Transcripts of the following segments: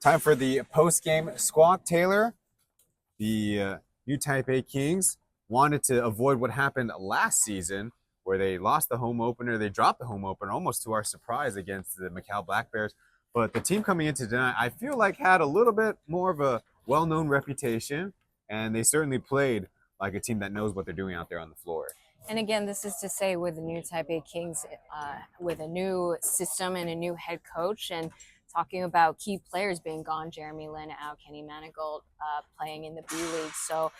Time for the post-game squawk. Taylor, the new Taipei Kings wanted to avoid what happened last season where they lost the home opener. They dropped the home opener almost to our surprise against the Macau Black Bears. But the team coming into tonight, I feel like had a little bit more of a well-known reputation, and they certainly played like a team that knows what they're doing out there on the floor. And again, this is to say with the new Taipei Kings, with a new system and a new head coach, and talking about key players being gone, Jeremy Lin out, Kenny Manigault playing in the B League. So,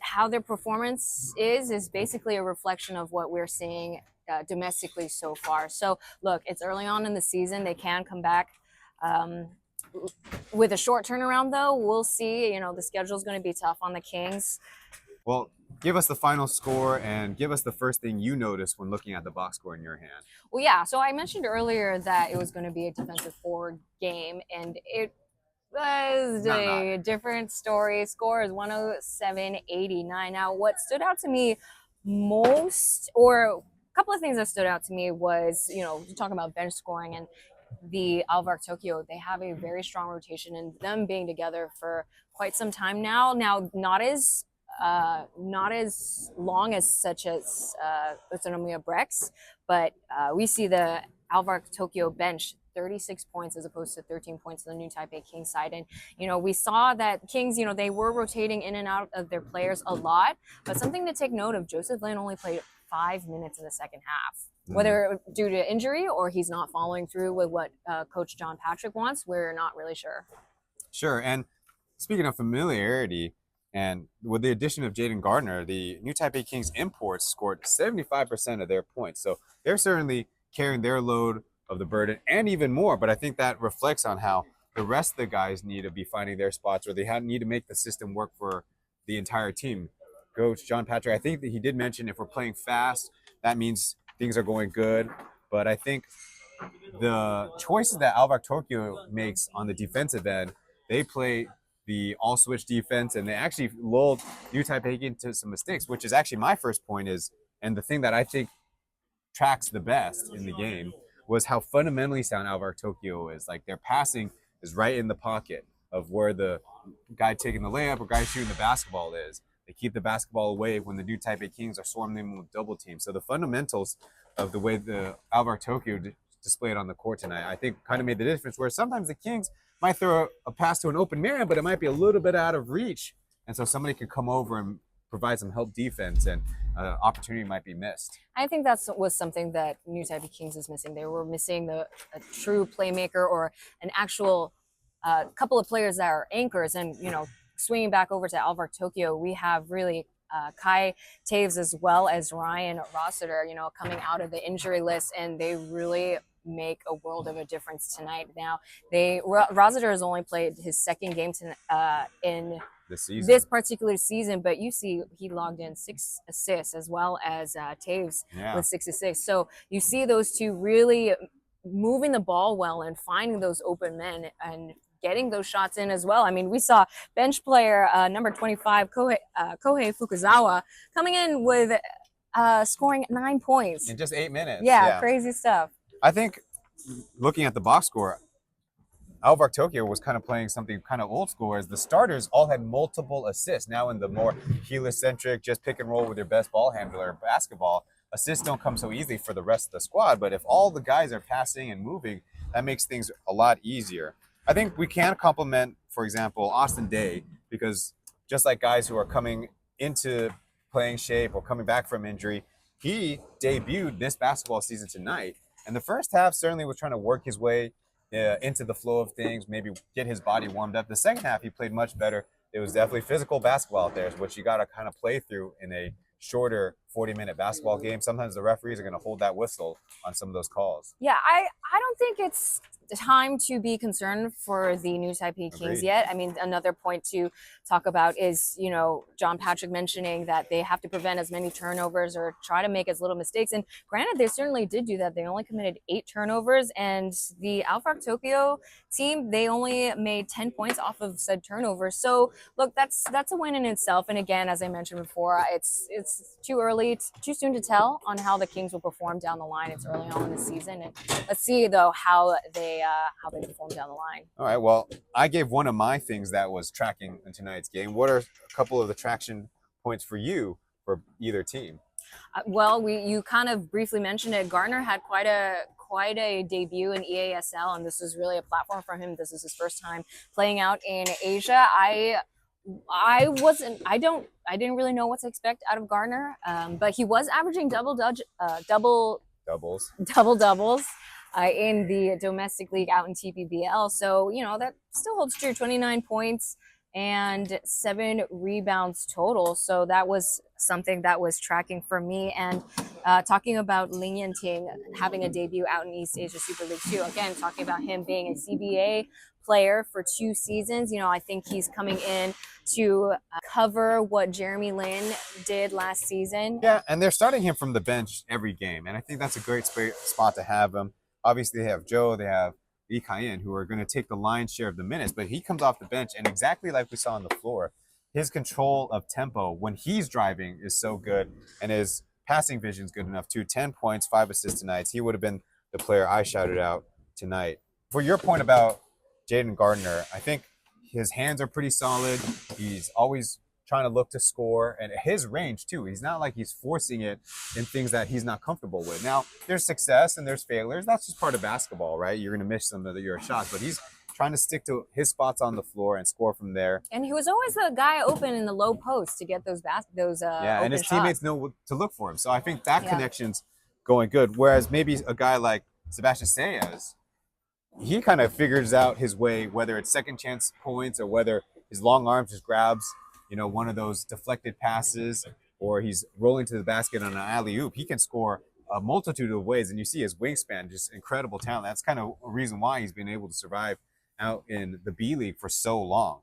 how their performance is basically a reflection of what we're seeing domestically so far. So, look, it's early on in the season. They can come back with a short turnaround, though. We'll see. The schedule is going to be tough on the Kings. Well, give us the final score and give us the first thing you noticed when looking at the box score in your hand. Well, yeah. So I mentioned earlier that it was going to be a defensive forward game, and it was a different story. Score is 107-89. Now, what stood out to me most, or a couple of things that stood out to me was, talking about bench scoring and the Alvark Tokyo, they have a very strong rotation, and them being together for quite some time now. Now, not as long as such as Utsunomiya Brex, but we see the Alvark Tokyo bench 36 points as opposed to 13 points on the new Taipei Kings side. And, we saw that Kings, they were rotating in and out of their players a lot, but something to take note of, Joseph Lin only played 5 minutes in the second half. Whether due to injury or he's not following through with what Coach John Patrick wants, we're not really sure. Sure, and speaking of familiarity, and with the addition of Jaden Gardner, the new Taipei Kings imports scored 75% of their points. So they're certainly carrying their load of the burden and even more. But I think that reflects on how the rest of the guys need to be finding their spots, or they need to make the system work for the entire team. Coach John Patrick, I think that he did mention if we're playing fast, that means things are going good. But I think the choices that Alvark Tokyo makes on the defensive end, they play the all-switch defense, and they actually lulled New Taipei into some mistakes, which is actually my first point is, and the thing that I think tracks the best in the game was how fundamentally sound Alvark Tokyo is. Like, their passing is right in the pocket of where the guy taking the layup or guy shooting the basketball is. They keep the basketball away when the new Taipei Kings are swarming them with double teams. So the fundamentals of the way the Alvark Tokyo displayed on the court tonight, I think kind of made the difference, where sometimes the Kings might throw a pass to an open man, but it might be a little bit out of reach. And so somebody could come over and provide some help defense, and opportunity might be missed. I think that was something that new Taipei Kings is missing. They were missing a true playmaker or an actual couple of players that are anchors. And, swinging back over to Alvark Tokyo, we have really Kai Taves as well as Ryan Rossiter, coming out of the injury list, and they really make a world of a difference tonight. Now, Rossiter has only played his second game in this particular season, but you see he logged in 6 assists as well as Taves with 6 assists. So you see those two really moving the ball well and finding those open men and getting those shots in as well. I mean, we saw bench player number 25, Kohei Fukuzawa, coming in with scoring 9 points. In just 8 minutes. Yeah, crazy stuff. I think looking at the box score, Alvark Tokyo was kind of playing something kind of old school, as the starters all had multiple assists. Now in the more heliocentric, just pick and roll with your best ball handler basketball, assists don't come so easily for the rest of the squad. But if all the guys are passing and moving, that makes things a lot easier. I think we can compliment, for example, Austin Day, because just like guys who are coming into playing shape or coming back from injury, he debuted this basketball season tonight. And the first half certainly was trying to work his way into the flow of things, maybe get his body warmed up. The second half, he played much better. It was definitely physical basketball out there, which you got to kind of play through in a shorter 40-minute basketball game. Sometimes the referees are going to hold that whistle on some of those calls. Yeah, I don't think it's time to be concerned for the new Taipei Kings yet. I mean, another point to talk about is, John Patrick mentioning that they have to prevent as many turnovers or try to make as little mistakes. And granted, they certainly did do that. They only committed 8 turnovers, and the Alvark Tokyo team, they only made 10 points off of said turnovers. So look, that's a win in itself. And again, as I mentioned before, it's too early early, too soon to tell on how the Kings will perform down the line. It's early on in the season, and let's see though how they perform down the line. All right. Well, I gave one of my things that was tracking in tonight's game. What are a couple of the traction points for you for either team? Well, you kind of briefly mentioned it. Gardner had quite a debut in EASL, and this is really a platform for him. This is his first time playing out in Asia. I didn't really know what to expect out of Gardner, but he was averaging double doubles in the domestic league out in TPBL. So that still holds true. 29 points and 7 rebounds total. So that was something that was tracking for me. And talking about Ling Yanting having a debut out in East Asia Super League 2, again, talking about him being a CBA player for 2 seasons. I think he's coming in to cover what Jeremy Lin did last season. Yeah, and they're starting him from the bench every game. And I think that's a great spot to have him. Obviously, they have Joe, they have Lee Kai-in, who are going to take the lion's share of the minutes, but he comes off the bench, and exactly like we saw on the floor, his control of tempo when he's driving is so good, and his passing vision is good enough too. 10 points, 5 assists tonight. He would have been the player I shouted out tonight. For your point about Jaden Gardner, I think his hands are pretty solid. He's always trying to look to score, and his range too. He's not like he's forcing it in things that he's not comfortable with. Now, there's success and there's failures. That's just part of basketball, right? You're going to miss some of your shots, but he's trying to stick to his spots on the floor and score from there. And he was always the guy open in the low post to get those and his shots. Teammates know what to look for him. So I think that connection's going good. Whereas maybe a guy like Sebastian Sayas, he kind of figures out his way, whether it's second chance points or whether his long arms just grabs one of those deflected passes, or he's rolling to the basket on an alley-oop. He can score a multitude of ways, and you see his wingspan, just incredible talent. That's kind of a reason why he's been able to survive out in the B League for so long.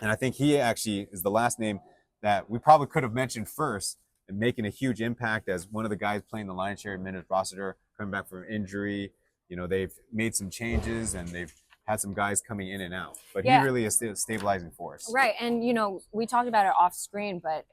And I think he actually is the last name that we probably could have mentioned first, and making a huge impact as one of the guys playing the lion's share of minutes. Rossiter coming back from injury. They've made some changes, and they've had some guys coming in and out, but he really is still a stabilizing force. Right, and we talked about it off screen, but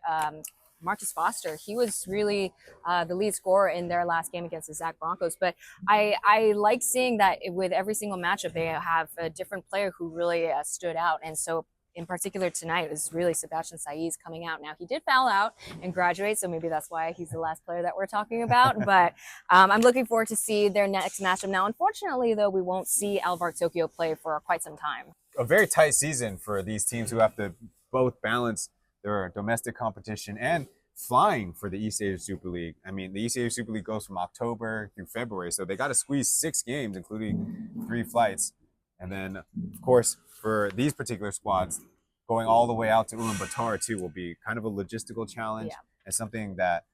Marcus Foster, he was really the lead scorer in their last game against the Zach Broncos. But I like seeing that with every single matchup, they have a different player who really stood out, and so in particular tonight, it was really Sebastian Sayas coming out. Now, he did foul out and graduate, so maybe that's why he's the last player that we're talking about. But I'm looking forward to see their next matchup. Now, unfortunately, though, we won't see Alvark Tokyo play for quite some time. A very tight season for these teams who have to both balance their domestic competition and flying for the East Asia Super League. I mean, the East Asia Super League goes from October through February, so they got to squeeze 6 games, including 3 flights. And then, of course, for these particular squads, going all the way out to Ulaanbaatar too will be kind of a logistical challenge and something that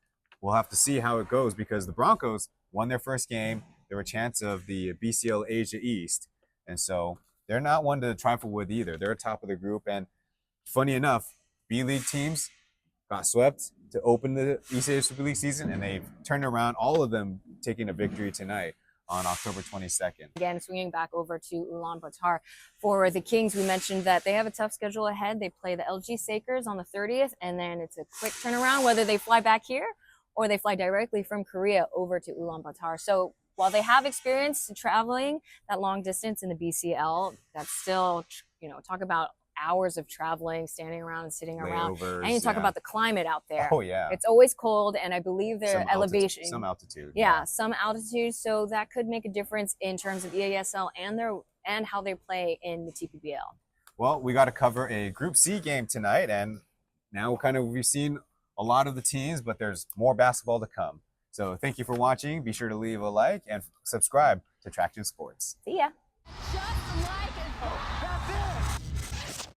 we'll have to see how it goes, because the Broncos won their first game. They were a chance of the BCL Asia East, and so they're not one to trifle with either. They're top of the group, and funny enough, B League teams got swept to open the East Asia Super League season, and they've turned around, all of them taking a victory tonight on October 22nd. Again, swinging back over to Ulaanbaatar. For the Kings, we mentioned that they have a tough schedule ahead. They play the LG Sakers on the 30th, and then it's a quick turnaround, whether they fly back here or they fly directly from Korea over to Ulaanbaatar. So while they have experience traveling that long distance in the BCL, that's still, talk about hours of traveling, standing around and sitting around. And you talk about the climate out there. Oh, yeah. It's always cold, and I believe their elevation. Some altitude. Yeah, some altitude. So that could make a difference in terms of EASL and how they play in the TPBL. Well, we got to cover a Group C game tonight, and now we've seen a lot of the teams, but there's more basketball to come. So thank you for watching. Be sure to leave a like and subscribe to Traction Sports. See ya. Just like